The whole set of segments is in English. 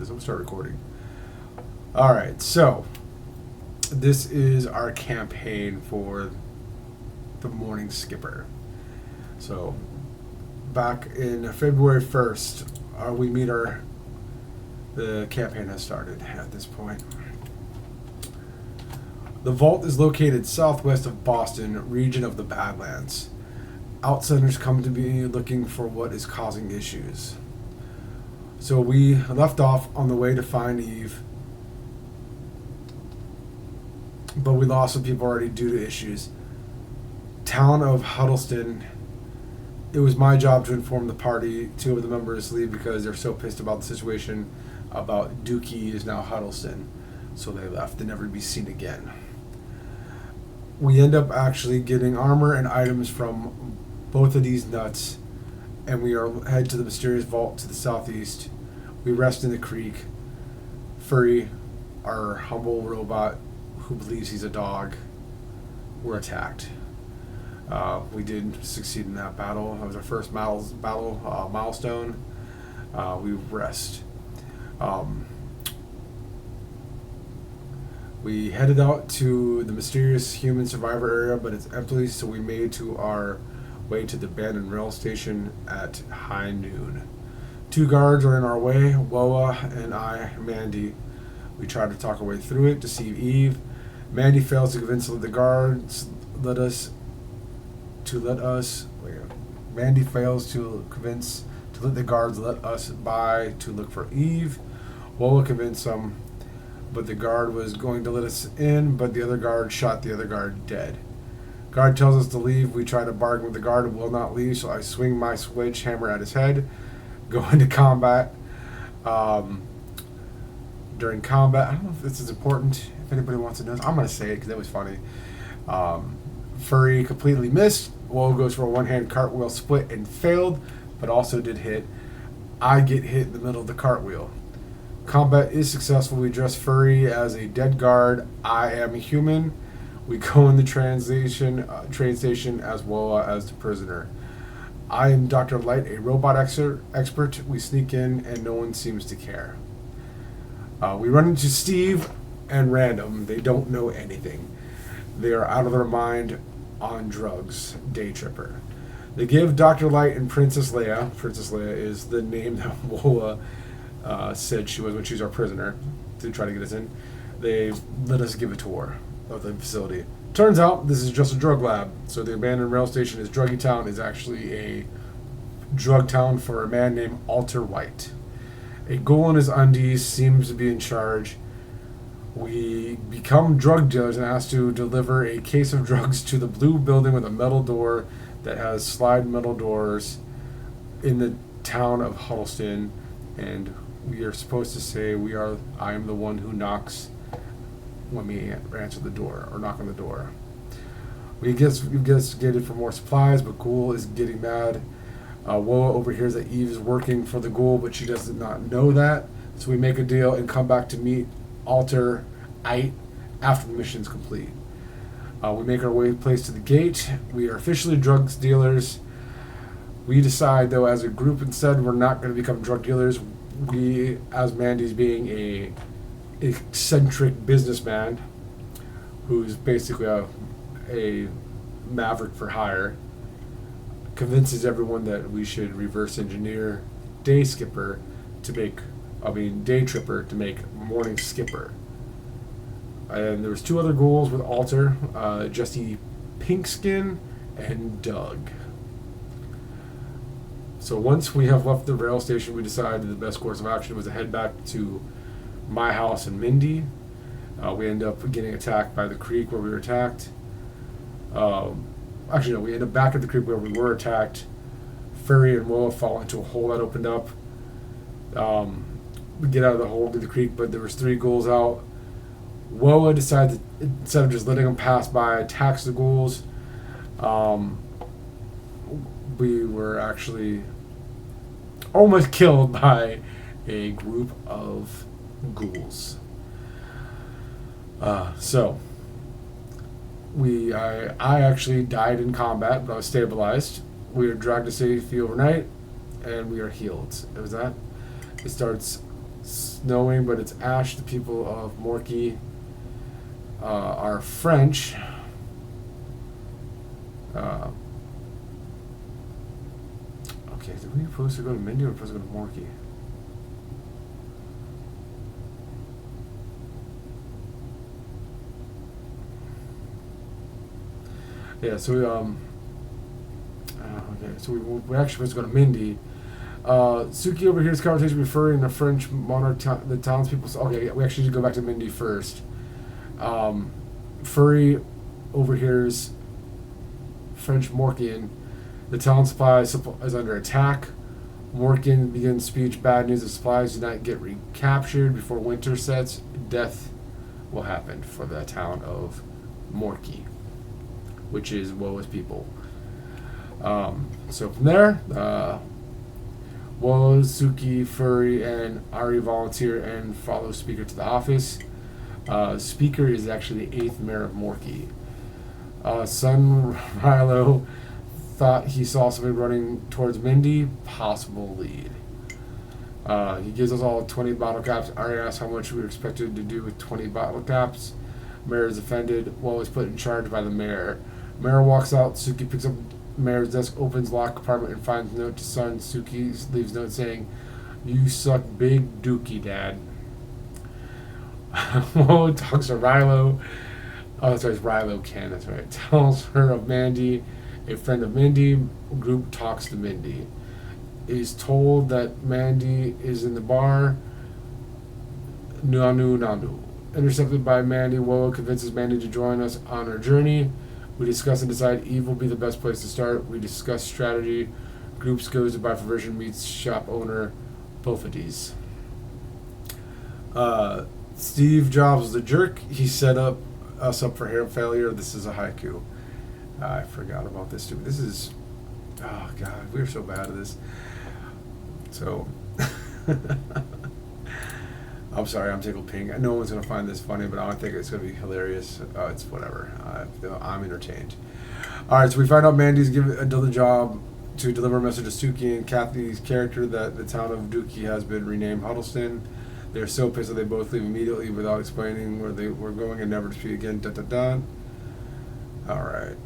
this. I'm gonna start recording. All right, so this is our campaign for the Morning Skipper. So back in February 1st, the campaign has started at this point. The vault is located southwest of Boston, region of the Badlands. Outsiders come to be looking for what is causing issues. So we left off on the way to find Eve, but we lost some people already due to issues. Town of Huddleston. It was my job to inform the party. Two of the members leave because they're so pissed about the situation about Dookie is now Huddleston. So they left and never to be seen again. We end up actually getting armor and items from both of these nuts, and we are head to the mysterious vault to the southeast. We rest in the creek. Furry, our humble robot who believes he's a dog, were attacked. We did succeed in that battle. That was our first milestone. We rest. We headed out to the mysterious human survivor area, but it's empty, so we made to our way to the abandoned rail station at high noon. Two guards are in our way, Woa and I, Mandy. We tried to talk our way through it, deceive Eve. Mandy fails to convince the guards Mandy fails to convince to let the guards let us by to look for Eve. Woa convinced them, but the guard was going to let us in, but the other guard shot the other guard dead. Guard tells us to leave. We try to bargain with the guard and will not leave, so I swing my sledgehammer at his head, go into combat. During combat, I don't know if this is important, if anybody wants to know. I'm going to say it because that was funny. Furry completely missed. Woe goes for a one-hand cartwheel split and failed, but also did hit. I get hit in the middle of the cartwheel. Combat is successful. We dress Furry as a dead guard. I am a human. We go in the train station as Woa as the prisoner. I am Dr. Light, a robot expert. We sneak in and no one seems to care. We run into Steve and Random. They don't know anything. They are out of their mind on drugs. Day tripper. They give Dr. Light and Princess Leia. Princess Leia is the name that Woa said she was when she was our prisoner to try to get us in. They let us give a tour of the facility. Turns out this is just a drug lab. So the abandoned rail station is Druggy Town is actually a drug town for a man named Alter White. A ghoul in his undies seems to be in charge. We become drug dealers and asked to deliver a case of drugs to the blue building with a metal door that has slide metal doors in the town of Huddleston, and we are supposed to say I am the one who knocks when we answer the door or knock on the door. We investigated for more supplies, but Ghoul is getting mad. Woa overhears that Eve is working for the Ghoul, but she does not know that. So we make a deal and come back to meet Alter Ite after the mission is complete. We make our way place to the gate. We are officially drug dealers. We decide, though, as a group instead, we're not going to become drug dealers. We, as Mandy's being a eccentric businessman who's basically a maverick for hire, convinces everyone that we should reverse engineer Day Tripper to make Morning Skipper. And there was two other ghouls with Alter, Jesse Pinkskin and Doug. So once we have left the rail station, we decided the best course of action was to head back to my house and Mindy. We end up getting attacked by the creek where we were attacked. We end up back at the creek where we were attacked. Furry and Woa fall into a hole that opened up. We get out of the hole to the creek, but there was three ghouls out. Woa decided, instead of just letting them pass by, attacks the ghouls. We were actually almost killed by a group of ghouls. I actually died in combat, but I was stabilized. We were dragged to safety overnight, and we are healed. It was that. It starts knowing, but it's Ash. The people of Morky are French. Okay, did we supposed to go to Mindy or supposed to go to Morky? Yeah, so we actually supposed to go to Mindy. Suki overhears conversation referring the French monarch, the townspeople. Okay, yeah, we actually should go back to Mindy first. Furry overhears French Morkian. The town supply is under attack. Morkian begins speech. Bad news: the supplies do not get recaptured before winter sets. Death will happen for the town of Morky, which is Woa's people. So from there, Woa, Suki, Furry, and Ari volunteer and follow Speaker to the office. Speaker is actually the 8th mayor of Morky. Son Rilo thought he saw somebody running towards Mindy, possible lead. He gives us all 20 bottle caps. Ari asks how much we were expected to do with 20 bottle caps. Mayor is offended. Woa is put in charge by the mayor. Mayor walks out. Suki picks up Mayor's desk, opens locked compartment, and finds a note to son. Suki leaves note saying, "You suck big dookie, Dad." Woa talks to Rilo. Oh, that's right, it's Rilo Ken, that's right. Tells her of Mandy, a friend of Mindy. Group talks to Mindy. Is told that Mandy is in the bar. Nanu. Intercepted by Mandy, Woa convinces Mandy to join us on our journey. We discuss and decide Eve will be the best place to start. We discuss strategy. Groups goes to buy for version meets shop owner Bophades. Steve Jobs was the jerk. He set us up for hair failure. This is a haiku. I forgot about this too. This is, oh god, we're so bad at this. So, I'm sorry, I'm tickled pink. No one's going to find this funny, but I think it's going to be hilarious. It's whatever. I'm entertained. Alright, so we find out Mandy's given another job to deliver a message to Suki and Kathy's character that the town of Dookie has been renamed Huddleston. They're so pissed that they both leave immediately without explaining where they were going and never to speak again. Alright.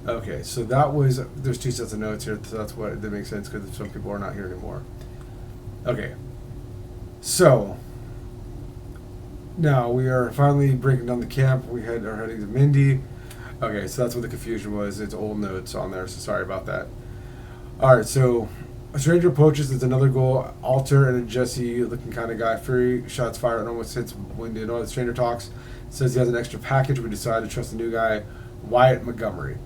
Okay, so that was, there's 2 sets of notes here, so that makes sense because some people are not here anymore. Okay, so now we are finally breaking down the camp. We are heading to Mindy. Okay, so that's what the confusion was. It's old notes on there, so sorry about that. Alright, so a stranger approaches. There's another goal. Alter and a Jesse looking kind of guy. Fury shots fired and almost hits when the stranger talks. Says he has an extra package. We decide to trust the new guy, Wyatt Montgomery.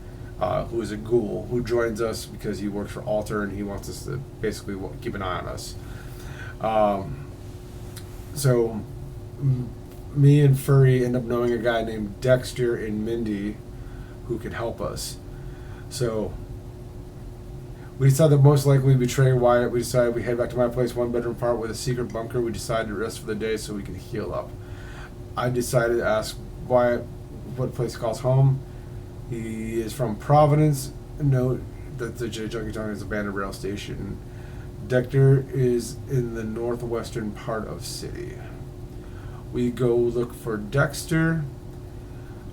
Who is a ghoul, who joins us because he works for Alter and he wants us to basically keep an eye on us. So me and Furry end up knowing a guy named Dexter in Mindy who can help us. So we decided that most likely we betray Wyatt. We decided we head back to my place, 1-bedroom apart with a secret bunker. We decided to rest for the day so we can heal up. I decided to ask Wyatt what place he calls home. He is from Providence. Note that the Junkytown is abandoned rail station. Dexter is in the northwestern part of city. We go look for Dexter.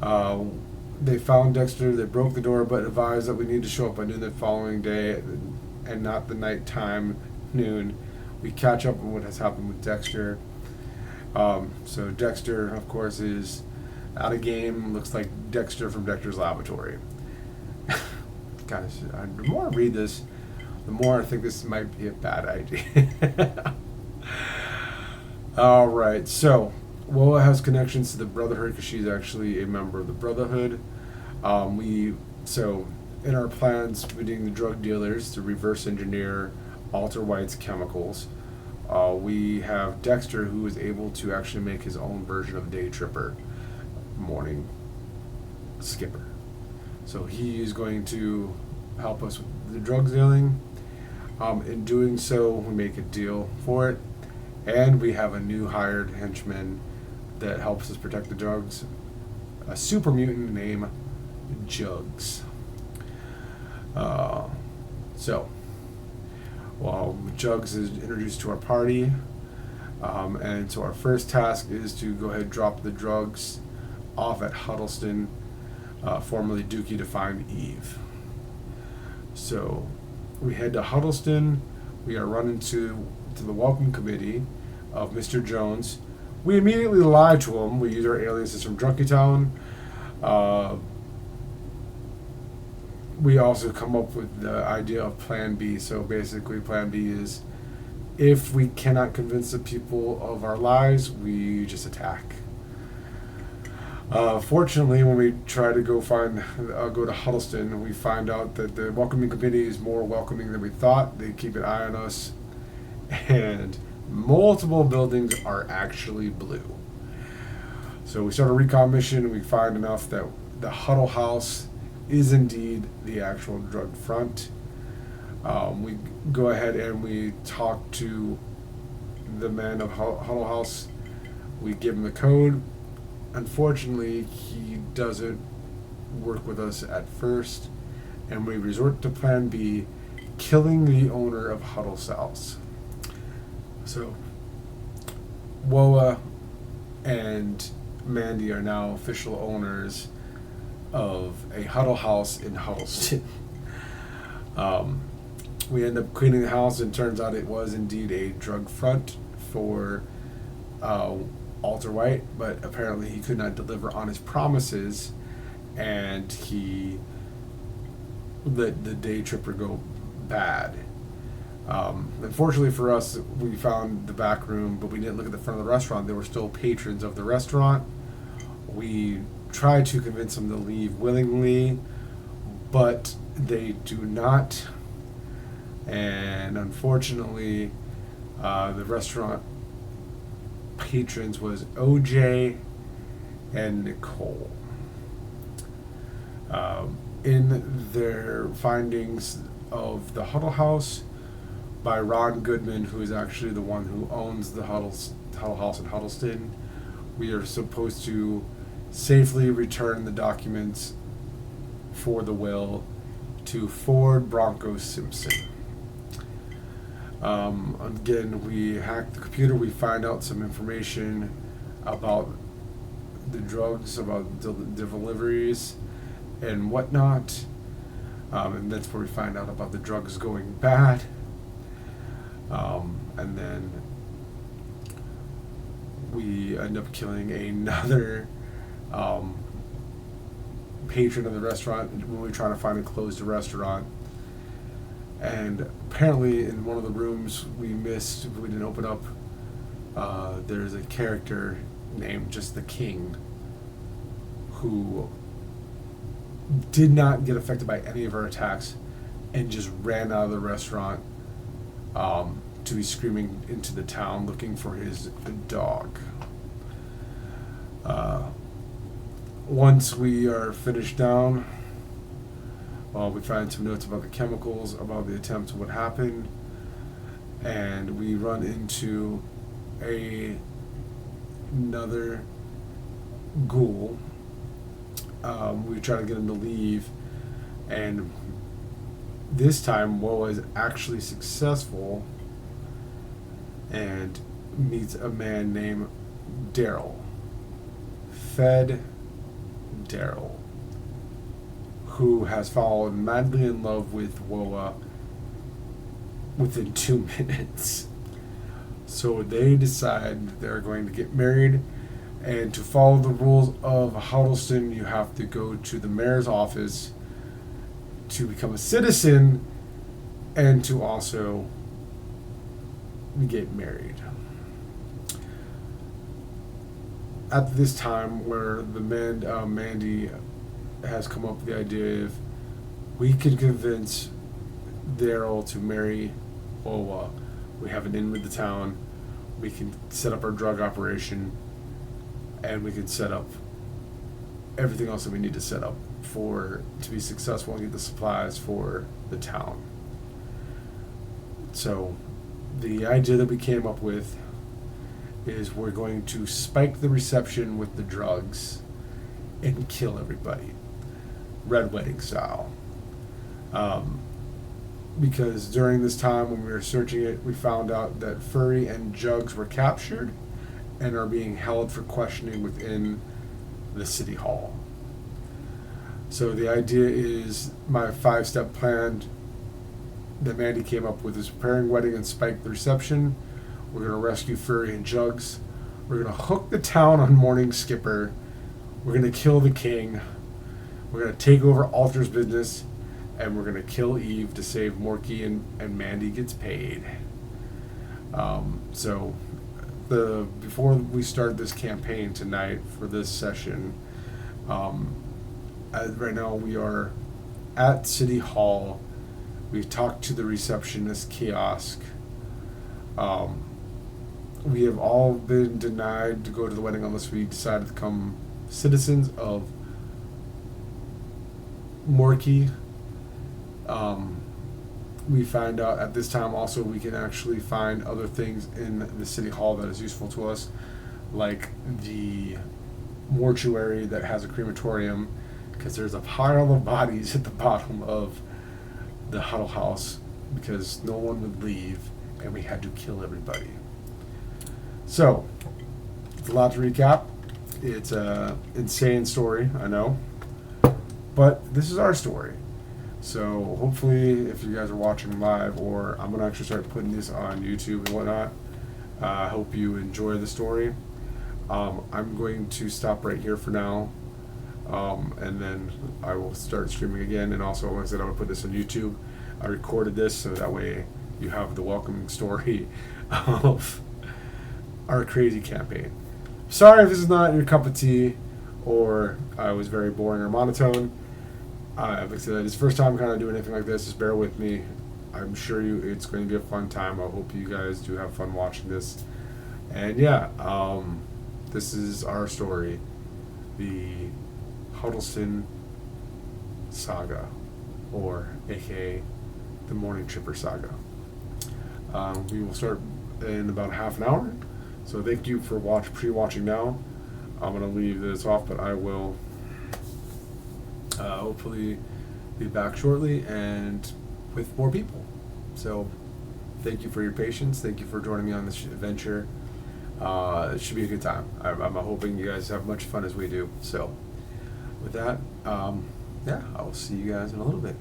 They found Dexter. They broke the door, but advised that we need to show up by noon the following day, and not the nighttime noon. We catch up on what has happened with Dexter. So Dexter, of course, is out of game. Looks like Dexter from Dexter's Laboratory. Guys, the more I read this, the more I think this might be a bad idea. Alright, so Woa has connections to the Brotherhood because she's actually a member of the Brotherhood. So in our plans, meeting the drug dealers to reverse engineer Alter White's chemicals, we have Dexter, who is able to actually make his own version of Day Tripper, Morning Skipper. So he is going to help us with the drug dealing. In doing so, we make a deal for it, and we have a new hired henchman that helps us protect the drugs, a super mutant named Jugs. So, well, Jugs is introduced to our party, and so our first task is to go ahead and drop the drugs off at Huddleston, formerly Dookie, to find Eve. So we head to Huddleston. We are run into the welcome committee of Mr. Jones. We immediately lie to him. We use our aliases from Drunkytown. We also come up with the idea of Plan B. So basically, Plan B is if we cannot convince the people of our lies, we just attack. Fortunately, when we try to go to Huddleston, we find out that the welcoming committee is more welcoming than we thought. They keep an eye on us, and multiple buildings are actually blue. So we start a recon mission, and we find enough that the Huddle House is indeed the actual drug front. We go ahead and we talk to the man of Huddle House. We give him the code. Unfortunately, he doesn't work with us at first, and we resort to Plan B, killing the owner of Huddle's house. So, Woa and Mandy are now official owners of a Huddle House in Huddleston. We end up cleaning the house, and turns out it was indeed a drug front for Alter White, but apparently he could not deliver on his promises, and he let the day tripper go bad. Unfortunately for us, we found the back room, but we didn't look at the front of the restaurant. There were still patrons of the restaurant. We tried to convince them to leave willingly, but they do not. And unfortunately, the restaurant patrons was OJ and Nicole. In their findings of the Huddle House by Ron Goodman, who is actually the one who owns the Huddle House in Huddleston, we are supposed to safely return the documents for the will to Ford Bronco Simpson. Again, we hack the computer. We find out some information about the drugs, about the deliveries and whatnot, and that's where we find out about the drugs going bad. And then we end up killing another patron of the restaurant when we were trying to find and close the restaurant. And apparently in one of the rooms we didn't open up, there's a character named just the King who did not get affected by any of our attacks and just ran out of the restaurant to be screaming into the town looking for his dog. Once we are finished down, we find some notes about the chemicals, about the attempt, what happened, and we run into another ghoul. We try to get him to leave, and this time Woa is actually successful and meets a man named Daryl. Fed Daryl, who has fallen madly in love with Woa within 2 minutes. So they decide they're going to get married, and to follow the rules of Huddleston, you have to go to the mayor's office to become a citizen and to also get married. At this time, where the Mandy has come up with the idea of we could convince Daryl to marry Owa. We have an in with the town. We can set up our drug operation, and we can set up everything else that we need to set up to be successful and get the supplies for the town. So the idea that we came up with is we're going to spike the reception with the drugs and kill everybody, Red Wedding style. because during this time when we were searching it, we found out that Furry and Jugs were captured and are being held for questioning within the city hall. So the idea is my 5-step plan that Mandy came up with is preparing wedding and spike the reception. We're going to rescue Furry and Jugs. We're going to hook the town on Morning Skipper. We're going to kill the king. We're going to take over Alter's business. And we're going to kill Eve to save Morky, and Mandy gets paid. So before we start this campaign tonight for this session, right now we are at City Hall. We've talked to the receptionist kiosk. We have all been denied to go to the wedding unless we decide to become citizens of Morky. We find out at this time also we can actually find other things in the city hall that is useful to us, like the mortuary that has a crematorium, because there's a pile of bodies at the bottom of the Huddle House because no one would leave and we had to kill everybody. So, it's a lot to recap. It's an insane story, I know, but this is our story. So hopefully if you guys are watching live, or I'm going to actually start putting this on YouTube and whatnot, I hope you enjoy the story. I'm going to stop right here for now, and then I will start streaming again. And also, like I said, I'm going to put this on YouTube. I recorded this so that way you have the welcoming story of our crazy campaign. Sorry if this is not your cup of tea, or I was very boring or monotone. Like I said, it's the first time kind of doing anything like this. Just bear with me. I'm sure it's going to be a fun time. I hope you guys do have fun watching this. And yeah, this is our story, the Huddleston Saga, or aka the Morning Chipper Saga. We will start in about half an hour. So thank you for pre-watching now. I'm going to leave this off, but I will hopefully be back shortly and with more people. So thank you for your patience. Thank you for joining me on this adventure. It should be a good time. I'm hoping you guys have much fun as we do. So with that, yeah, I will see you guys in a little bit.